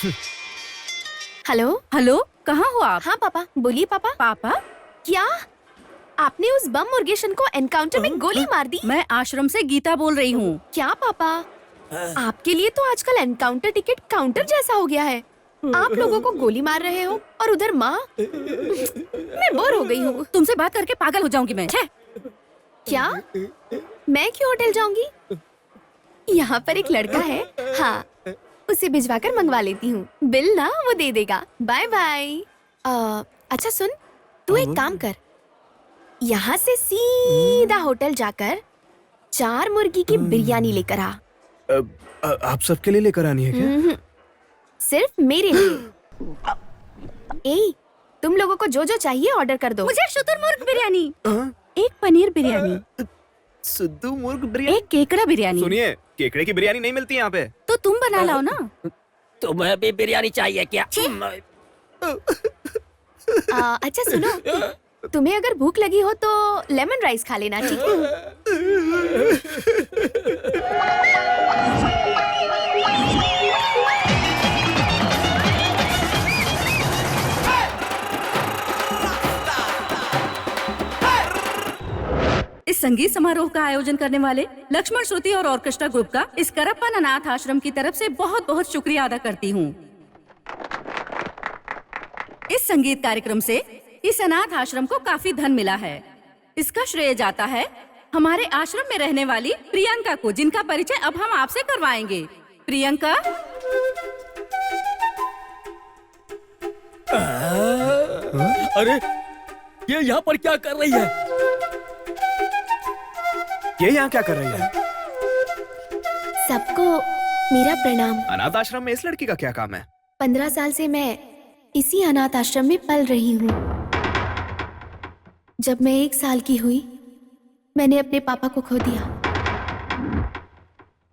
Hello hello, कहाँ हो आप? हाँ पापा, बोलिए पापा। पापा, क्या आपने उस बम मुर्गेशन को एनकाउंटर में गोली मार दी? मैं आश्रम से गीता बोल रही हूँ। क्या पापा, आपके लिए तो आजकल एनकाउंटर टिकट काउंटर जैसा हो गया है। आप लोगों को गोली मार रहे हो और उधर माँ। मैं बोर हो गई हूँ। तुमसे बात करके पागल हो जाऊंगी मैं। छे! क्या मैं क्यों होटल जाऊंगी? यहाँ पर एक लड़का है, हाँ, उसे भिजवाकर मंगवा लेती हूँ। बिल ना वो दे देगा। Bye bye. अच्छा सुन, तू एक काम कर, यहाँ से सीधा होटल जाकर 4 मुर्गी की बिरयानी लेकर आ। आप सबके लिए लेकर आनी है क्या? सिर्फ मेरे लिए। ए, तुम लोगों को जो जो चाहिए ऑर्डर कर दो। मुझे शुतुरमुर्ग बिरयानी, एक पनीर बिरयानी, सिद्धू मुर्ग बिरयानी। एक केकड़ा बिरयानी। सुनिए, केकड़े की बिरयानी नहीं मिलती यहाँ पे। तो तुम बना लाओ ना। तुम्हें भी बिरयानी चाहिए क्या? अच्छा सुनो, तुम्हें अगर भूख लगी हो तो लेमन राइस खा लेना, ठीक है? इस संगीत समारोह का आयोजन करने वाले लक्ष्मण श्रुति और ऑर्केस्ट्रा ग्रुप का इस करप्पन अनाथ आश्रम की तरफ से बहुत बहुत शुक्रिया अदा करती हूँ। इस संगीत कार्यक्रम से इस अनाथ आश्रम को काफी धन मिला है। इसका श्रेय जाता है हमारे आश्रम में रहने वाली प्रियंका को, जिनका परिचय अब हम आपसे करवाएंगे। प्रियंका, अरे ये यहाँ पर क्या कर रही है? ये यहाँ क्या कर रही है? सबको मेरा प्रणाम। अनाथ आश्रम में इस लड़की का क्या काम है? 15 साल से मैं इसी अनाथ आश्रम में पल रही हूँ। जब मैं 1 साल की हुई, मैंने अपने पापा को खो दिया।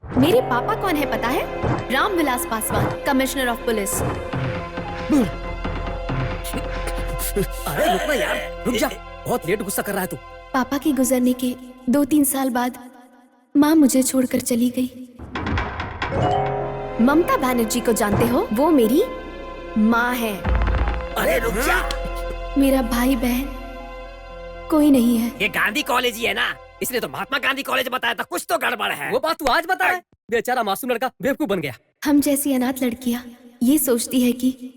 मेरे पापा कौन है पता है? Ramvilas Paswan, commissioner of police. अरे रुक ना यार, रुक जा, बहुत लेट गुस्सा कर रहा है तू। पापा के गुजरने के 2-3 साल बाद माँ मुझे छोड़कर चली गई। ममता बनर्जी को जानते हो? वो मेरी माँ है। अरे रुक जा, मेरा भाई बहन कोई नहीं है। ये गांधी कॉलेज ही है ना, इसलिए तो महात्मा गांधी कॉलेज बताया था। कुछ तो गड़बड़ है। वो बात तू आज बता है। बेचारा मासूम लड़का बेवकूफ बन गया। हम जैसी अनाथ लड़कियां ये सोचती है कि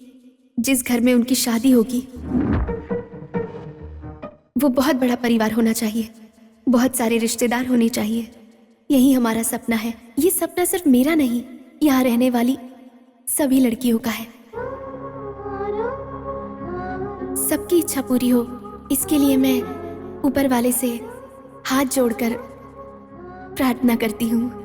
जिस घर में उनकी शादी होगी वो बहुत बड़ा परिवार होना चाहिए, बहुत सारे रिश्तेदार होने चाहिए। यही हमारा सपना है। ये सपना सिर्फ मेरा नहीं, यहाँ रहने वाली सभी लड़कियों का है। सबकी इच्छा पूरी हो, इसके लिए मैं ऊपर वाले से हाथ जोड़कर प्रार्थना करती हूँ।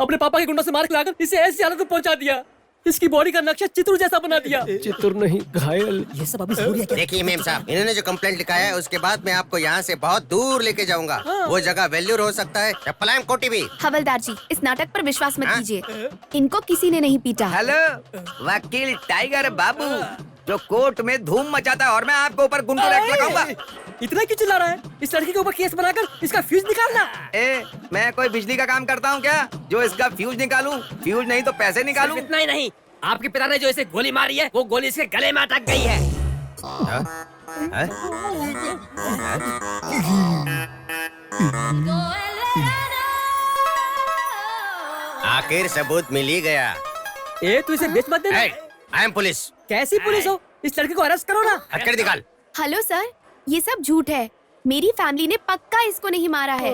अपने पापा के गुंडों से मार के लाकर इसे ऐसी हालत में पहुंचा दिया। इसकी बॉडी का नक्शा चित्र जैसा बना दिया। चित्र नहीं, घायल। ये सब अभी जरूरी है क्या? देखिए मेम साहब, इन्होंने जो कंप्लेंट लिखा है उसके बाद मैं आपको यहाँ से बहुत दूर लेके जाऊंगा। वो जगह वेल्यूर हो सकता है या पलायम कोठी भी। हवलदार जी, इस नाटक पर विश्वास मत कीजिए। इनको किसी ने नहीं पीटा। हेलो, वकील टाइगर बाबू जो कोर्ट में धूम मचाता है और मैं आपके ऊपर गुंडा एक्ट लगाऊंगा। इतना क्यों चिल्ला रहा है? इस लड़की के ऊपर केस बनाकर इसका फ्यूज निकालना। मैं कोई बिजली का काम करता हूँ क्या जो इसका फ्यूज निकालूं? फ्यूज नहीं तो पैसे निकालूं। इतना ही नहीं, आपके पिता ने जो इसे गोली मारी है वो गोली इसके गले में अटक गई है। आखिर सबूत मिल ही गया। तू इसे बेच मत देना। I am police. कैसी पुलिस हो? इस लड़की को अरेस्ट करो ना। हथकड़ी निकाल। हेलो सर, ये सब झूठ है। मेरी फैमिली ने पक्का इसको नहीं मारा है।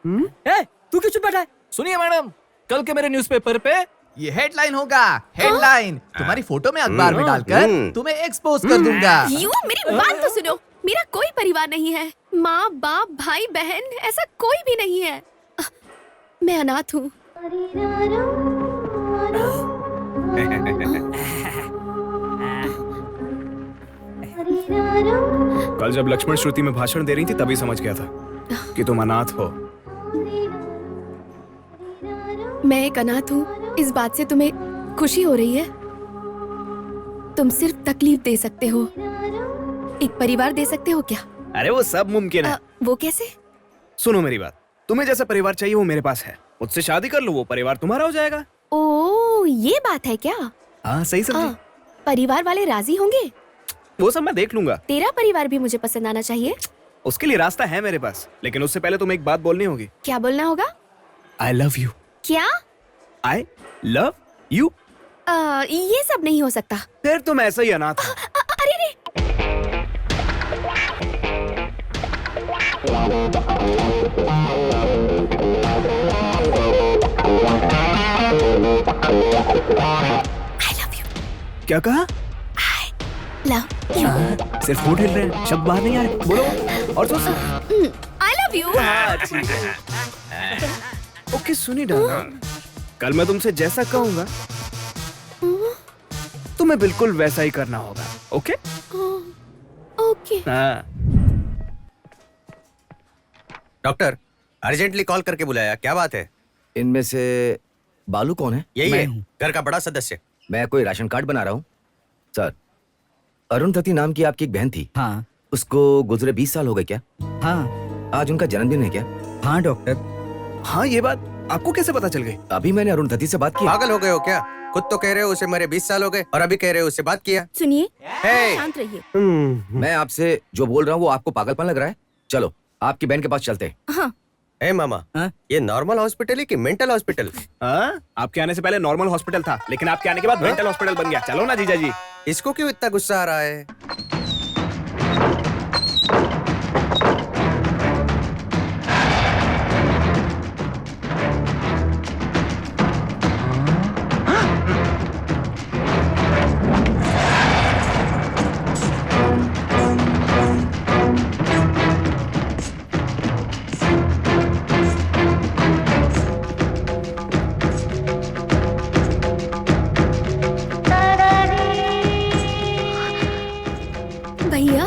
तू क्यों चुप बैठा है? सुनिए मैडम, कल के मेरे न्यूज़पेपर पे ये हेडलाइन होगा। हेडलाइन तुम्हारी फोटो में अखबार में डालकर तुम्हें एक्सपोज कर दूंगा। यू, मेरी बात तो सुनो। मेरा कोई परिवार नहीं है। माँ बाप भाई बहन ऐसा कोई भी नहीं है। मैं अनाथ हूँ। कल जब लक्ष्मण श्रुति में भाषण दे रही थी तभी समझ गया था कि तुम अनाथ हो। मैं एक अनाथ हूँ, इस बात से तुम्हें खुशी हो रही है? तुम सिर्फ तकलीफ दे सकते हो, एक परिवार दे सकते हो क्या? अरे वो सब मुमकिन है। वो कैसे? सुनो मेरी बात, तुम्हें जैसा परिवार चाहिए वो मेरे पास है, मुझसे शादी कर लो, वो परिवार तुम्हारा हो जाएगा। ओ, ये बात है क्या? हाँ सही समझी। परिवार वाले राजी होंगे? वो सब मैं देख लूंगा। तेरा परिवार भी मुझे पसंद आना चाहिए। उसके लिए रास्ता है मेरे पास, लेकिन उससे पहले तुम्हें एक बात बोलनी होगी। क्या बोलना होगा? I love you. क्या? I love you. ये सब नहीं हो सकता। फिर तुम ऐसा ही अनाथ हो। अरे रे, आई लव यू। क्या कहा? Love you. सिर्फ होठ हिल रहे हैं, शब्द बाहर नहीं आ रहे। बोलो और तो आई लव यू। ओके सुनी डाला, कल मैं तुमसे जैसा कहूंगा तुम्हें बिल्कुल वैसा ही करना होगा। ओके? ओके। हाँ। डॉक्टर, अर्जेंटली कॉल करके बुलाया, क्या बात है? इनमें से बालू कौन है? यही है, घर का बड़ा सदस्य। मैं कोई राशन कार्ड बना रहा हूँ सर। अरुणधति नाम की आपकी एक बहन थी। हाँ उसको गुजरे 20 साल हो गए क्या? हाँ आज उनका जन्मदिन है क्या? हाँ डॉक्टर। हाँ ये बात आपको कैसे पता चल गई? अभी मैंने अरुणधति से बात की। पागल हो गए हो क्या? खुद तो कह रहे हो उसे मरे 20 साल हो गए और अभी कह रहे हो उससे बात किया। सुनिए, हे! शांत रहिए। मैं आपसे जो बोल रहा हूँ वो आपको पागलपन लग रहा है? चलो आपकी बहन के पास चलते हैं। हाँ, हे मामा, हाँ? ये नॉर्मल हॉस्पिटल है कि मेंटल हॉस्पिटल? हाँ? आपके आने से पहले नॉर्मल हॉस्पिटल था, लेकिन आपके आने के बाद मेंटल हॉस्पिटल बन गया। चलो ना जीजा जी। इसको क्यों इतना गुस्सा आ रहा है? भैया,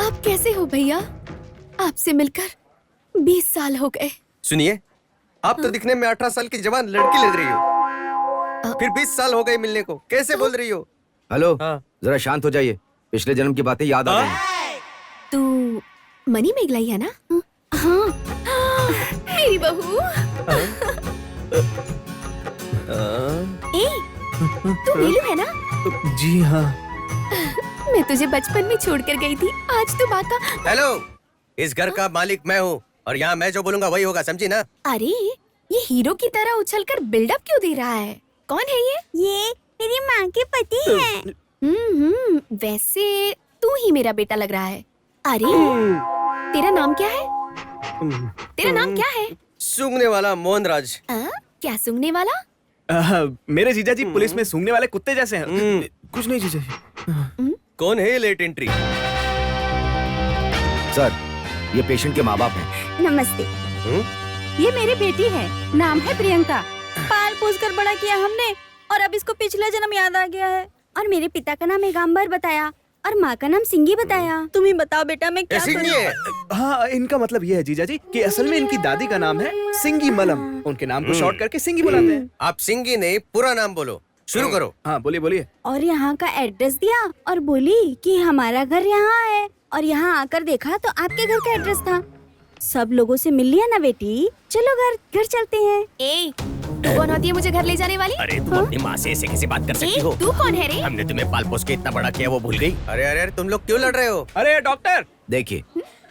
आप कैसे हो भैया? आपसे मिलकर 20 साल हो गए। सुनिए, आप तो दिखने में 18 साल की जवान लड़की लग रही हो, फिर 20 साल हो गए मिलने को, कैसे बोल रही हो? हेलो, हाँ। जरा शांत हो जाइए। पिछले जन्म की बातें याद आ गई। तू मनी मेघलाई है ना? हाँ, मेरी बहू। ए, तू नीलू है ना? जी हाँ। मैं तुझे बचपन में छोड़कर गई थी, आज तू बाका। हेलो, इस घर का मालिक मैं हूँ और यहाँ मैं जो बोलूंगा वही होगा, समझी ना? अरे, ये हीरो की तरह उछलकर बिल्डअप क्यों दे रहा है? कौन है ये? ये मेरी माँ के पति हैं। वैसे तू ही मेरा बेटा लग रहा है। अरे, तेरा नाम क्या है? तेरा नाम क्या है? सूंघने वाला मोहनराज। क्या सूंघने वाला? मेरे जीजा जी पुलिस में सूंघने वाले कुत्ते जैसे हैं। कुछ नहीं जीजा जी। कौन है ये लेट एंट्री? सर, ये पेशेंट के माँ बाप हैं। नमस्ते। ये मेरी बेटी है, नाम है प्रियंका। पाल पोस कर बड़ा किया हमने और अब इसको पिछला जन्म याद आ गया है। और मेरे पिता का नाम एगाम्बर बताया और माँ का नाम सिंगी बताया। तुम ही बताओ बेटा, मैं क्या करूं? हाँ, इनका मतलब ये है जीजा जी कि असल में इनकी दादी का नाम है सिंगी मलम। उनके नाम को शॉर्ट करके सिंगी बुलाते हैं। आप सिंगी नहीं, पूरा नाम बोलो। शुरू करो। हाँ बोलिए बोलिए। और यहाँ का एड्रेस दिया और बोली कि हमारा घर यहाँ है। और यहाँ आकर देखा तो आपके घर का एड्रेस था। सब लोगों से मिल लिया ना बेटी, चलो घर चलते हैं। ए, तू कौन होती है मुझे घर ले जाने वाली? अरे तुम अपनी माँ से ऐसे कैसे बात कर सकती हो? तू कौन है रे? हमने तुम्हें पाल पोस के इतना बड़ा किया, वो भूल गई? अरे अरे अरे, तुम लोग क्यों लड़ रहे हो? अरे डॉक्टर, देखिए,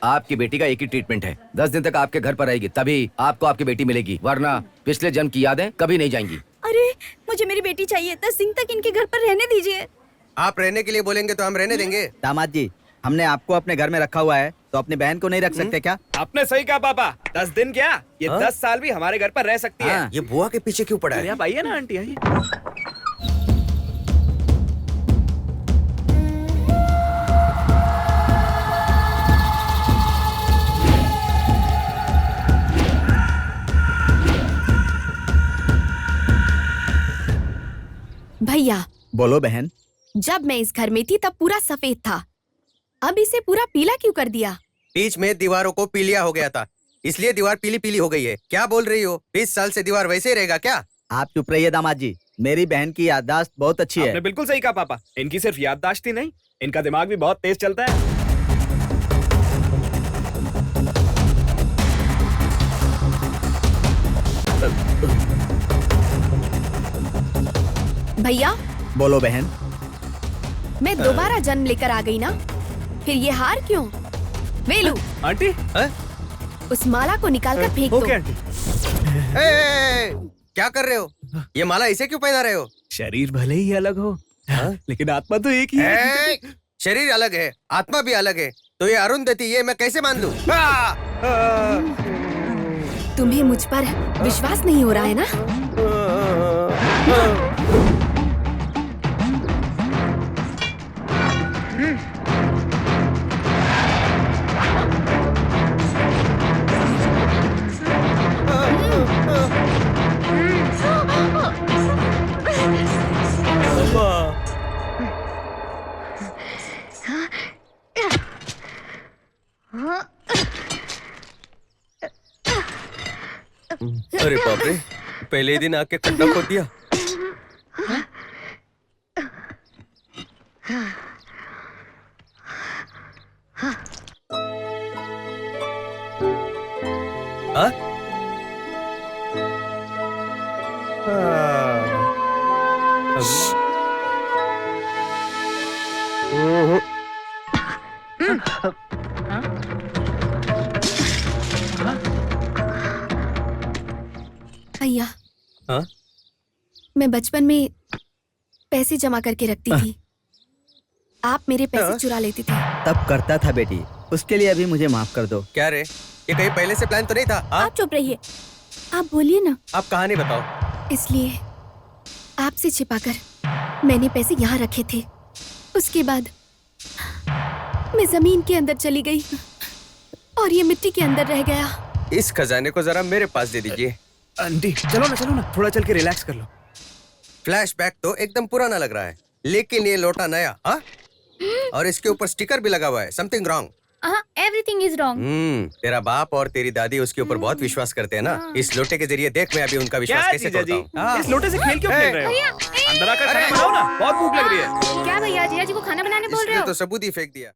आपकी बेटी का एक ही ट्रीटमेंट है। 10 दिन तक आपके घर पर रहेगी, तभी आपको आपकी बेटी मिलेगी, वरना पिछले जन्म की यादें कभी नहीं जाएंगी। अरे मुझे मेरी बेटी चाहिए, 10 दिन तक इनके घर पर रहने दीजिए। आप रहने के लिए बोलेंगे तो हम रहने देंगे। दामाद जी, हमने आपको अपने घर में रखा हुआ है, तो अपनी बहन को नहीं रख सकते क्या? आपने सही कहा पापा। 10 दिन क्या, ये 10 साल भी हमारे घर पर रह सकती है। हाँ। ये बुआ के पीछे क्यों पड़ा है? आप आइए ना आंटी, आइए। भैया, बोलो बहन। जब मैं इस घर में थी तब पूरा सफेद था, अब इसे पूरा पीला क्यों कर दिया? बीच में दीवारों को पीलिया हो गया था, इसलिए दीवार पीली पीली हो गई है। क्या बोल रही हो? 20 साल से दीवार वैसे ही रहेगा क्या? आप चुप रहिए दामाद जी, मेरी बहन की याददाश्त बहुत अच्छी है। आपने बिल्कुल सही कहा पापा। इनकी सिर्फ याददाश्त ही नहीं, इनका दिमाग भी बहुत तेज चलता है। भैया, बोलो बहन। मैं दोबारा जन्म लेकर आ गई ना, फिर ये हार क्यों? वेलू, आंटी उस माला को निकाल कर फेंक दो। Okay aunty. क्या कर रहे हो? ये माला इसे क्यों पहना रहे हो? शरीर भले ही अलग हो, लेकिन आत्मा तो एक ही है। शरीर अलग है, आत्मा भी अलग है, तो ये अरुंधति ये मैं कैसे मान लूं? तुम्हें मुझ पर विश्वास नहीं हो रहा है ना? अरे बाप रे, पहले ही दिन आके खड्डा खोद दिया। भैया, हाँ? मैं बचपन में पैसे जमा करके रखती थी। आप मेरे पैसे चुरा लेते थे। तब करता था बेटी, उसके लिए अभी मुझे माफ कर दो। क्या रे, ये कहीं पहले से प्लान तो नहीं था? आप चुप रहिए, आप बोलिए ना। आप कहानी बताओ। इसलिए आपसे छिपाकर मैंने पैसे यहाँ रखे थे। उसके बाद मैं जमीन के अंदर चली गई और ये मिट्टी के अंदर रह गया। इस खजाने को जरा मेरे पास दे दीजिए। आंटी चलो ना, थोड़ा चल के रिलैक्स कर लो। फ्लैशबैक तो एकदम पुराना लग रहा है, लेकिन ये लोटा नया। हाँ? और इसके ऊपर स्टिकर भी लगा हुआ है। Something wrong. Everything is wrong. तेरा बाप और तेरी दादी उसके ऊपर बहुत विश्वास करते हैं ना। इस लोटे के जरिए देख मैं अभी उनका विश्वास क्या कैसे जीजा तोड़ता जी, हूँ। इस लोटे से खेल क्यों खेल रहे हो? अंदर आकर खाना बनाओ ना, बहुत भूख लग रही है। क्या भैया, जीजा जी को खाना बनाने बोल रहे इसने हो? तो सबूत ही फेंक दिया।